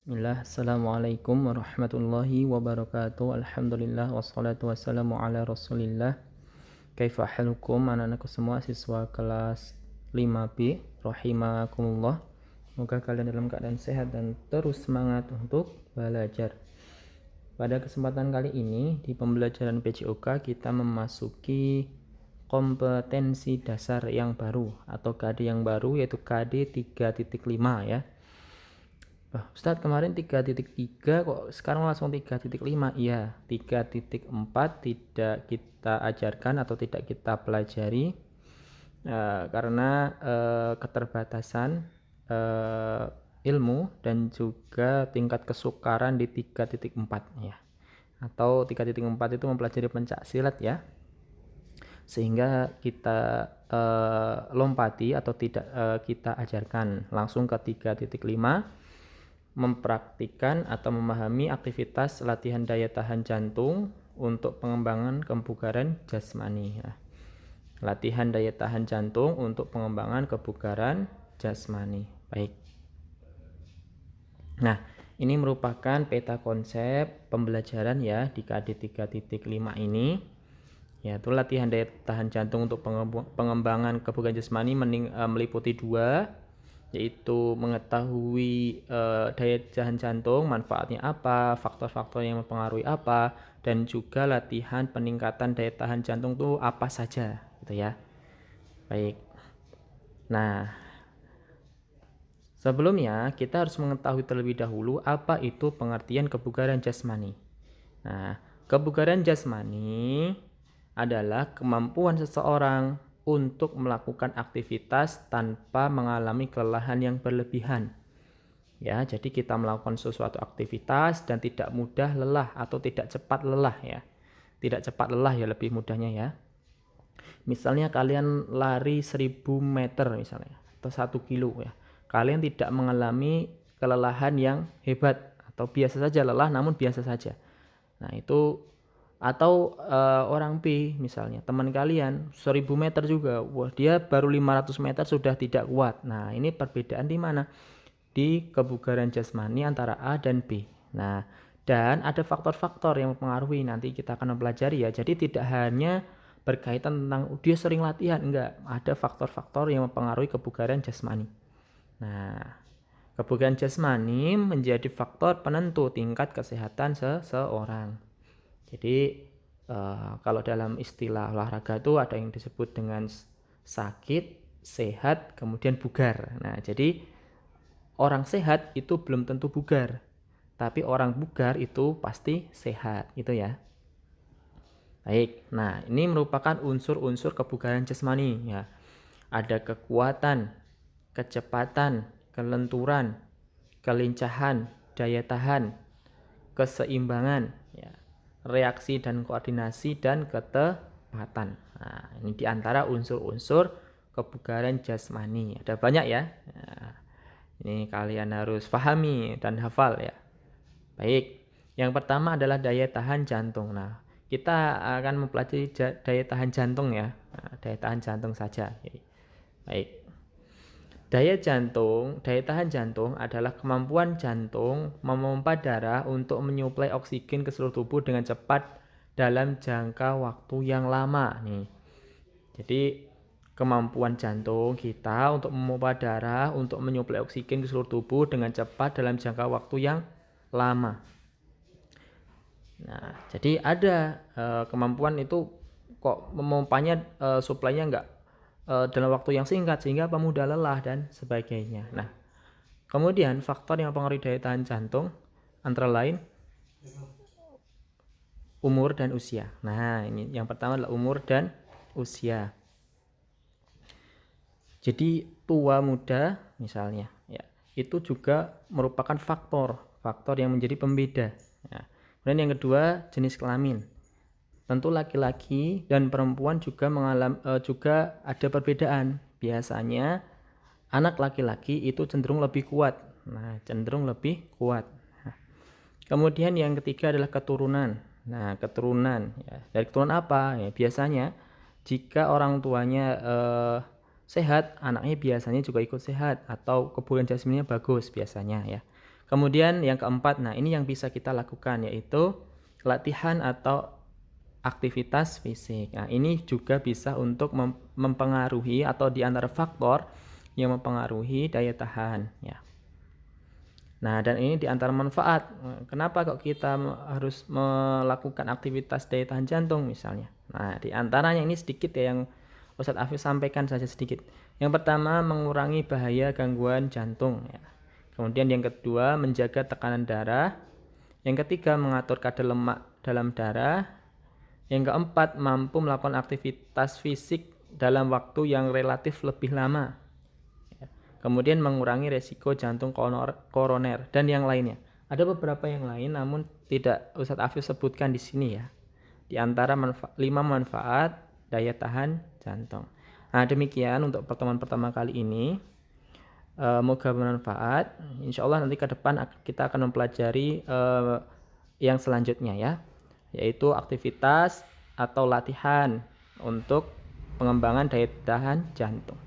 Bismillah, Assalamualaikum warahmatullahi wabarakatuh. Alhamdulillah, wassalatu wassalamu ala rasulillah. Kaifa halukum anak-anakku semua siswa kelas 5B rahimakumullah. Semoga kalian dalam keadaan sehat dan terus semangat untuk belajar. Pada kesempatan kali ini di pembelajaran PJOK kita memasuki kompetensi dasar yang baru atau KD yang baru, yaitu KD 3.5 ya. Ustadz, kemarin 3.3 kok sekarang langsung 3.5? Iya, 3.4 tidak kita ajarkan atau tidak kita pelajari karena keterbatasan ilmu dan juga tingkat kesukaran di 3.4 ya. Atau 3.4 itu mempelajari pencak silat ya. Sehingga kita lompati atau tidak kita ajarkan langsung ke 3.5, mempraktikkan atau memahami aktivitas latihan daya tahan jantung untuk pengembangan kebugaran jasmani. Nah, latihan daya tahan jantung untuk pengembangan kebugaran jasmani. Baik. Nah, ini merupakan peta konsep pembelajaran ya di KD 3.5 ini, yaitu latihan daya tahan jantung untuk pengembangan kebugaran jasmani meliputi dua, yaitu mengetahui daya tahan jantung, manfaatnya apa, faktor-faktor yang mempengaruhi apa, dan juga latihan peningkatan daya tahan jantung itu apa saja, gitu ya. Baik. Nah, sebelumnya kita harus mengetahui terlebih dahulu apa itu pengertian kebugaran jasmani. Nah, kebugaran jasmani adalah kemampuan seseorang untuk melakukan aktivitas tanpa mengalami kelelahan yang berlebihan. Ya, jadi kita melakukan sesuatu aktivitas dan tidak mudah lelah atau tidak cepat lelah ya. Tidak cepat lelah ya lebih mudahnya ya. Misalnya kalian lari 1000 meter misalnya atau 1 kilo ya. Kalian tidak mengalami kelelahan yang hebat atau biasa saja lelah namun biasa saja. Nah, itu atau orang B misalnya, teman kalian 1000 meter juga, wah dia baru 500 meter sudah tidak kuat. Nah, ini perbedaan di mana? Di kebugaran jasmani antara A dan B. Nah, dan ada faktor-faktor yang mempengaruhi, nanti kita akan mempelajari ya. Jadi tidak hanya berkaitan tentang dia sering latihan, enggak. Ada faktor-faktor yang mempengaruhi kebugaran jasmani. Nah, kebugaran jasmani menjadi faktor penentu tingkat kesehatan seseorang. Jadi kalau dalam istilah olahraga itu ada yang disebut dengan sakit, sehat, kemudian bugar. Nah, jadi orang sehat itu belum tentu bugar, tapi orang bugar itu pasti sehat, gitu ya. Baik, nah ini merupakan unsur-unsur kebugaran jasmani ya. Ada kekuatan, kecepatan, kelenturan, kelincahan, daya tahan, keseimbangan, ya, reaksi dan koordinasi, dan ketepatan. Nah, ini diantara unsur-unsur kebugaran jasmani. Ada banyak ya. Nah, ini kalian harus pahami dan hafal ya. Baik, yang pertama adalah daya tahan jantung. Nah, kita akan mempelajari daya tahan jantung ya. Nah, daya tahan jantung saja. Baik. Daya tahan jantung adalah kemampuan jantung memompa darah untuk menyuplai oksigen ke seluruh tubuh dengan cepat dalam jangka waktu yang lama nih. Jadi kemampuan jantung kita untuk memompa darah untuk menyuplai oksigen ke seluruh tubuh dengan cepat dalam jangka waktu yang lama. Nah, jadi ada kemampuan itu kok memompanya suplainya enggak dalam waktu yang singkat sehingga pemuda lelah dan sebagainya. Nah, kemudian faktor yang mempengaruhi daya tahan jantung antara lain umur dan usia. Nah, ini yang pertama adalah umur dan usia. Jadi tua muda misalnya, ya, itu juga merupakan faktor yang menjadi pembeda. Ya. Kemudian yang kedua jenis kelamin. Tentu laki-laki dan perempuan juga ada perbedaan. Biasanya anak laki-laki itu cenderung lebih kuat. Nah, cenderung lebih kuat. Nah, kemudian yang ketiga adalah keturunan. Nah, keturunan ya. Dari keturunan apa? Ya, biasanya jika orang tuanya sehat, anaknya biasanya juga ikut sehat atau kebugaran jasmaninya bagus biasanya ya. Kemudian yang keempat, nah ini yang bisa kita lakukan yaitu latihan atau aktivitas fisik. Nah, ini juga bisa untuk mempengaruhi atau di antara faktor yang mempengaruhi daya tahan ya. Nah, dan ini di antara manfaat. Kenapa kok kita harus melakukan aktivitas daya tahan jantung misalnya? Nah, di antaranya ini sedikit ya yang Ustadz Afif sampaikan saja sedikit. Yang pertama, mengurangi bahaya gangguan jantung ya. Kemudian yang kedua, menjaga tekanan darah. Yang ketiga, mengatur kadar lemak dalam darah. Yang keempat, mampu melakukan aktivitas fisik dalam waktu yang relatif lebih lama. Kemudian mengurangi resiko jantung koroner dan yang lainnya. Ada beberapa yang lain namun tidak Ustadz Afif sebutkan di sini ya. Di antara 5 manfaat daya tahan jantung. Nah, demikian untuk pertemuan pertama kali ini. Moga bermanfaat. Insya Allah nanti ke depan kita akan mempelajari yang selanjutnya ya, yaitu aktivitas atau latihan untuk pengembangan daya tahan jantung.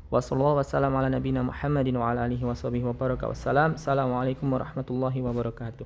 Wassalamualaikum warahmatullahi wabarakatuh.